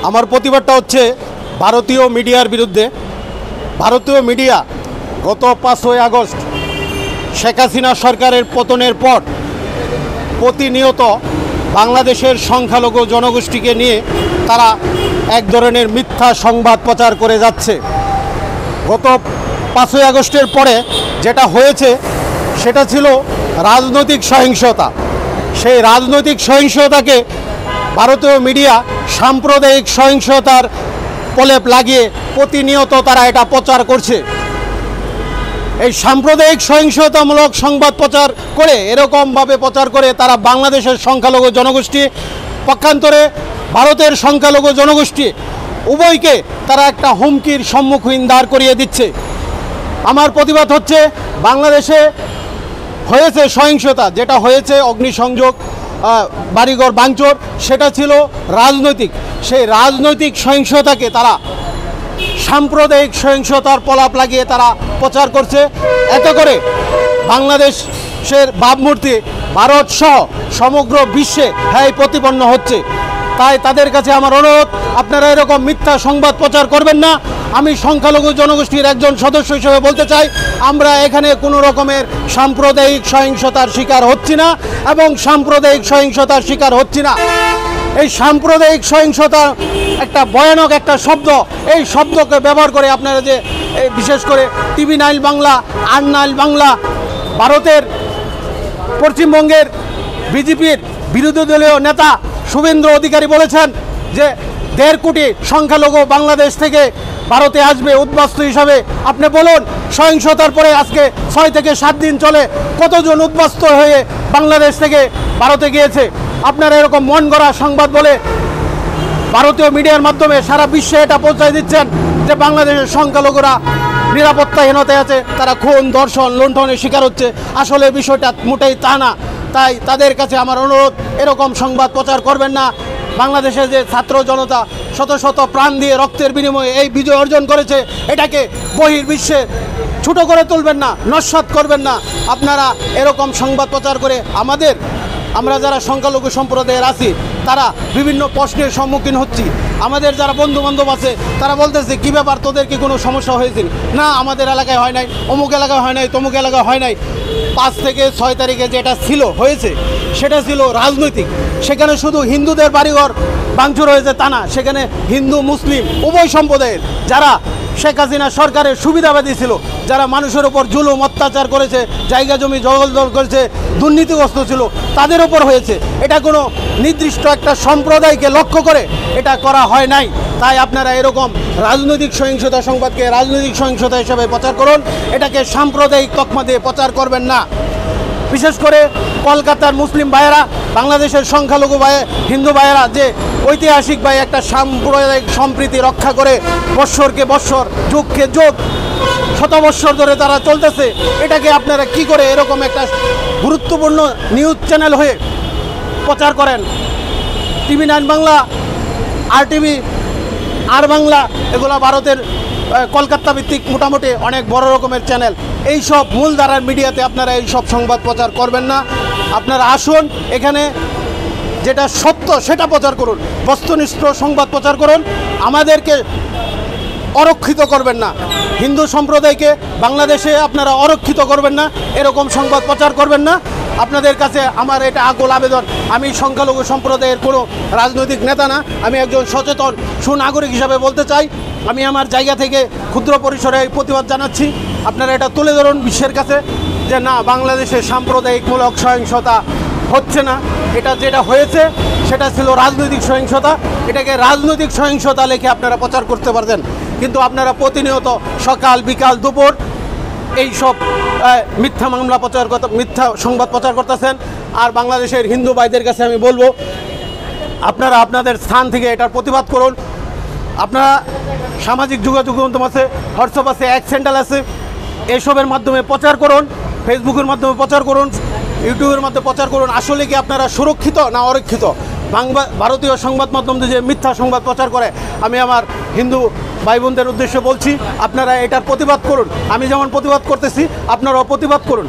আমার প্রতিবাদটা হচ্ছে ভারতীয় মিডিয়ার বিরুদ্ধে। ভারতীয় মিডিয়া গত 5ই আগস্ট শেখ হাসিনা সরকারের পতনের পর প্রতিনিয়ত বাংলাদেশের সংখ্যালঘু জনগোষ্ঠীকে নিয়ে তারা এক ধরনের মিথ্যা সংবাদ প্রচার করে যাচ্ছে। গত 5ই আগস্টের পরে যেটা হয়েছে সেটা ছিল রাজনৈতিক সহিংসতা। সেই রাজনৈতিক সহিংসতাকে ভারতীয় মিডিয়া সাম্প্রদায়িক সহিংসতার প্রলেপ লাগিয়ে প্রতিনিয়ত তারা এটা প্রচার করছে। এই সাম্প্রদায়িক সহিংসতামূলক সংবাদ প্রচার করে এরকমভাবে প্রচার করে তারা বাংলাদেশের সংখ্যালঘু জনগোষ্ঠী, পক্ষান্তরে ভারতের সংখ্যালঘু জনগোষ্ঠী উভয়কে তারা একটা হুমকির সম্মুখীন দাঁড় করিয়ে দিচ্ছে। আমার প্রতিবাদ হচ্ছে, বাংলাদেশে হয়েছে সহিংসতা, যেটা হয়েছে অগ্নিসংযোগ, বাড়িঘর ভাঙচুর, সেটা ছিল রাজনৈতিক। সেই রাজনৈতিক সহিংসতাকে তারা সাম্প্রদায়িক সহিংসতার প্রলাপ লাগিয়ে তারা প্রচার করছে। এতে করে বাংলাদেশের ভাবমূর্তি ভারত সহ সমগ্র বিশ্বে প্রতিপন্ন হচ্ছে। তাই তাদের কাছে আমার অনুরোধ, আপনারা এরকম মিথ্যা সংবাদ প্রচার করবেন না। আমি সংখ্যালঘু জনগোষ্ঠীর একজন সদস্য হিসেবে বলতে চাই, আমরা এখানে কোনো রকমের সাম্প্রদায়িক সহিংসতার শিকার হচ্ছি না এবং সাম্প্রদায়িক সহিংসতার শিকার হচ্ছি না। এই সাম্প্রদায়িক সহিংসতা একটা ভয়ানক একটা শব্দ, এই শব্দকে ব্যবহার করে আপনারা যে বিশেষ করে TV9 বাংলা, R9 বাংলা, ভারতের পশ্চিমবঙ্গের বিজেপির বিরোধী দলীয় নেতা শুভেন্দু অধিকারী বলেছেন যে 1.5 কোটি সংখ্যালঘু বাংলাদেশ থেকে ভারতে আসবে উদ্বাস্তু হিসাবে। আপনি বলুন, সহিংসতার পরে আজকে 6 থেকে 7 দিন চলে কতজন উদ্বাস্তু হয়ে বাংলাদেশ থেকে ভারতে গিয়েছে? আপনারা এরকম মন গড়া সংবাদ বলে ভারতীয় মিডিয়ার মাধ্যমে সারা বিশ্বে এটা পৌঁছায় দিচ্ছেন যে বাংলাদেশের সংখ্যালঘুরা নিরাপত্তাহীনতায় আছে, তারা খুন, ধর্ষণ, লুণ্ঠনের শিকার হচ্ছে। আসলে বিষয়টা মোটেই তা না। তাই তাদের কাছে আমার অনুরোধ, এরকম সংবাদ প্রচার করবেন না। বাংলাদেশের যে ছাত্র জনতা শত শত প্রাণ দিয়ে রক্তের বিনিময়ে এই বিজয় অর্জন করেছে, এটাকে বহির্বিশ্বে ছোট করে তুলবেন না, নস্যাৎ করবেন না। আপনারা এরকম সংবাদ প্রচার করে আমরা যারা সংখ্যালঘু সম্প্রদায়ের আছি তারা বিভিন্ন প্রশ্নের সম্মুখীন হচ্ছি। আমাদের যারা বন্ধুবান্ধব আছে তারা বলতেছে, কী ব্যাপার, তোদের কি কোনো সমস্যা হয়েছিল? না, আমাদের এলাকায় হয় নাই, অমুক এলাকায় হয় নাই, তমুক এলাকায় হয় নাই। 5 থেকে 6 তারিখে যেটা হয়েছে সেটা ছিল রাজনৈতিক। সেখানে শুধু হিন্দুদের বাড়িঘর ভাঙচুর হয়েছে তা না, সেখানে হিন্দু মুসলিম উভয় সম্প্রদায়ের যারা শেখ হাসিনা সরকারের সুবিধাবাদী ছিল, যারা মানুষের ওপর জুলুম অত্যাচার করেছে, জায়গা জমি জগলদল করেছে, দুর্নীতিগ্রস্ত ছিল, তাদের ওপর হয়েছে। এটা কোনো নির্দিষ্ট একটা সম্প্রদায়কে লক্ষ্য করে এটা করা হয় নাই। তাই আপনারা এরকম রাজনৈতিক সহিংসতা সংবাদকে রাজনৈতিক সহিংসতা হিসেবে প্রচার করুন, এটাকে সাম্প্রদায়িক তকমা দিয়ে প্রচার করবেন না। বিশেষ করে কলকাতার মুসলিম ভাইয়েরা, বাংলাদেশের সংখ্যালঘু হিন্দু ভাইয়েরা যে ঐতিহাসিক একটা সাম্প্রদায়িক সম্প্রীতি রক্ষা করে বৎসরকে বৎসর, যুগকে যুগ, শতবৎসর ধরে তারা চলতেছে, এটাকে আপনারা কি করে এরকম একটা গুরুত্বপূর্ণ নিউজ চ্যানেল হয়ে প্রচার করেন? TV9 বাংলা, RTV, আর বাংলা, এগুলো ভারতের কলকাতা ভিত্তিক মোটামুটি অনেক বড় রকমের চ্যানেল। এই সব মূলধারার মিডিয়াতে আপনারা এই সব সংবাদ প্রচার করবেন না। আপনারা আসুন, এখানে যেটা সত্য সেটা প্রচার করুন, বস্তুনিষ্ঠ সংবাদ প্রচার করুন। আমাদেরকে অরক্ষিত করবেন না, হিন্দু সম্প্রদায়কে বাংলাদেশে আপনারা অরক্ষিত করবেন না, এরকম সংবাদ প্রচার করবেন না। আপনাদের কাছে আমার এটা আকুল আবেদন। আমি সংখ্যালঘু সম্প্রদায়ের কোনো রাজনৈতিক নেতা না, আমি একজন সচেতন সুনাগরিক হিসাবে বলতে চাই। আমি আমার জায়গা থেকে ক্ষুদ্র পরিসরে এই প্রতিবাদ জানাচ্ছি। আপনারা এটা তুলে ধরুন বিশ্বের কাছে যে না, বাংলাদেশে সাম্প্রদায়িকমূলক সহিংসতা হচ্ছে না, এটা যেটা হয়েছে সেটা ছিল রাজনৈতিক সহিংসতা। এটাকে রাজনৈতিক সহিংসতা লেখে আপনারা প্রচার করতে পারতেন, কিন্তু আপনারা প্রতিনিয়ত সকাল বিকাল দুপুর এই সব মিথ্যা মামলা প্রচার মিথ্যা সংবাদ প্রচার করতেছেন। আর বাংলাদেশের হিন্দু ভাইদের কাছে আমি বলবো, আপনারা আপনাদের স্থান থেকে এটার প্রতিবাদ করুন। আপনারা সামাজিক যোগাযোগ মাধ্যম আছে, হোয়াটসঅ্যাপ আছে, এক স্যান্ডেল আছে, এসবের মাধ্যমে প্রচার করুন, ফেসবুকের মাধ্যমে প্রচার করুন, ইউটিউবের মাধ্যমে প্রচার করুন। আসলে কি আপনারা সুরক্ষিত না অরক্ষিত? ভারতীয় সংবাদ মাধ্যম যে মিথ্যা সংবাদ প্রচার করে, আমি আমার হিন্দু ভাই বোনদের উদ্দেশ্যে বলছি, আপনারা এটার প্রতিবাদ করুন। আমি যেমন প্রতিবাদ করতেছি, আপনারাও প্রতিবাদ করুন।